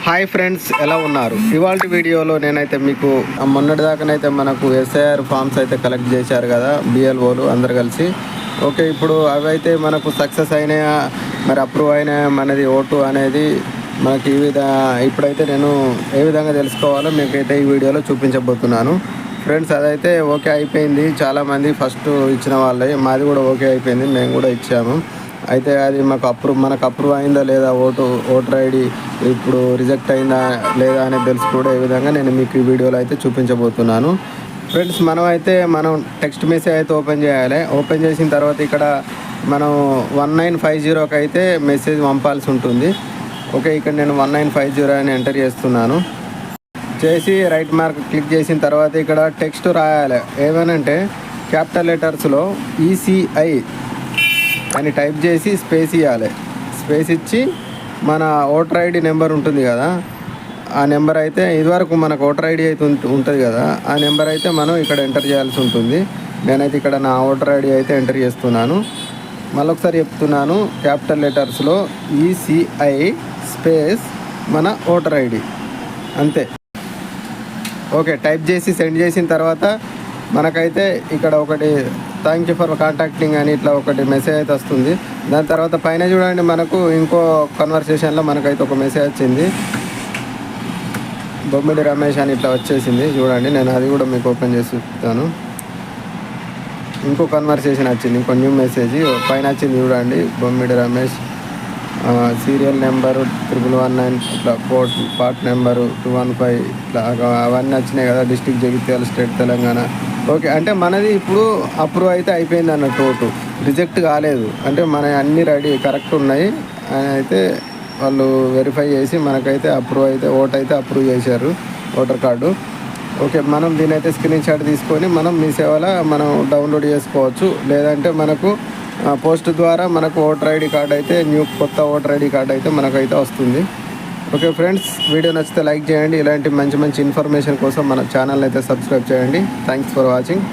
Hi friends, ఎలా ఉన్నారు? ఇవాళ వీడియోలో నేనైతే మీకు మొన్నటిదాకానైతే మనకు ఎస్ఐఆర్ ఫామ్స్ అయితే కలెక్ట్ చేశారు కదా బిఎల్ఓలు అందరు కలిసి. ఓకే, ఇప్పుడు అవి అయితే మనకు సక్సెస్ అయినాయా, మరి అప్రూవ్ అయినాయా అనేది ఓటు అనేది మనకి ఇప్పుడైతే నేను ఏ విధంగా తెలుసుకోవాలో మీకైతే ఈ వీడియోలో చూపించబోతున్నాను ఫ్రెండ్స్. అదైతే ఓకే అయిపోయింది. చాలామంది ఫస్ట్ ఇచ్చిన వాళ్ళే, మాది కూడా ఓకే అయిపోయింది, మేము కూడా ఇచ్చాము. అయితే అది మనకు అప్రూవ్ అయిందా లేదా, ఓటర్ ఐడి ఇప్పుడు రిజెక్ట్ అయిందా లేదా అనేది తెలుసుకోవడం ఏ విధంగా నేను మీకు ఈ వీడియోలో అయితే చూపించబోతున్నాను ఫ్రెండ్స్. మనం టెక్స్ట్ మెసేజ్ అయితే ఓపెన్ చేయాలి. ఓపెన్ చేసిన తర్వాత ఇక్కడ మనం 1950కి అయితే మెసేజ్ పంపాల్సి ఉంటుంది. ఓకే, ఇక్కడ నేను 1950 అని ఎంటర్ చేస్తున్నాను. చేసి రైట్ మార్క్ క్లిక్ చేసిన తర్వాత ఇక్కడ టెక్స్ట్ రాయాలి. ఏమనంటే క్యాపిటల్ లెటర్స్లో ECI అని టైప్ చేసి స్పేస్ ఇవ్వాలి. స్పేస్ ఇచ్చి మన ఓటర్ ఐడి నెంబర్ ఉంటుంది కదా, ఆ నెంబర్ అయితే ఇదివరకు మనకు ఓటర్ ఐడి అయితే ఉంటుంది కదా, ఆ నెంబర్ అయితే మనం ఇక్కడ ఎంటర్ చేయాల్సి ఉంటుంది. నేనైతే ఇక్కడ నా ఓటర్ ఐడి అయితే ఎంటర్ చేస్తున్నాను. మళ్ళొకసారి చెప్తున్నాను, క్యాపిటల్ లెటర్స్లో ECI స్పేస్ మన ఓటర్ ఐడి, అంతే. ఓకే, టైప్ చేసి సెండ్ చేసిన తర్వాత మనకైతే ఇక్కడ ఒకటి థ్యాంక్ యూ ఫర్ కాంటాక్టింగ్ అని ఇట్లా ఒకటి మెసేజ్ అయితే వస్తుంది. దాని తర్వాత పైన చూడండి, మనకు ఇంకో కన్వర్సేషన్లో మనకైతే ఒక మెసేజ్ వచ్చింది, బొమ్మిడి రమేష్ అని ఇట్లా వచ్చేసింది. చూడండి, నేను అది కూడా మీకు ఓపెన్ చేసి చూపుతాను. ఇంకో కన్వర్సేషన్ వచ్చింది, ఇంకో న్యూ మెసేజ్ పైన వచ్చింది. చూడండి, బొమ్మిడి రమేష్, సీరియల్ నెంబరు 1119, ఇట్లా పార్ట్ నెంబరు 215, ఇట్లా అవన్నీ వచ్చినాయి కదా. District Jagtial, state Telangana. Okay, అంటే మనది ఇప్పుడు అప్రూవ్ అయితే అయిపోయింది అన్నట్టు, ఓటు రిజెక్ట్ కాలేదు. అంటే మన అన్నీ రెడీ కరెక్ట్ ఉన్నాయి అని అయితే వాళ్ళు వెరిఫై చేసి మనకైతే అప్రూవ్ అయితే ఓటు అయితే అప్రూవ్ చేశారు, ఓటర్ కార్డు. ఓకే, మనం దీని అయితే స్క్రీన్ షాట్ తీసుకొని మనం మీ సేవలో మనం డౌన్లోడ్ చేసుకోవచ్చు. లేదంటే మనకు పోస్ట్ ద్వారా మనకు ఓటర్ ఐడి కార్డు అయితే కొత్త ఓటర్ ఐడి కార్డు అయితే మనకైతే వస్తుంది. ఓకే ఫ్రెండ్స్, వీడియో నచ్చితే లైక్ చేయండి. ఇలాంటి మంచి ఇన్ఫర్మేషన్ కోసం మన ఛానల్ అయితే సబ్స్క్రైబ్ చేయండి. Thanks for watching.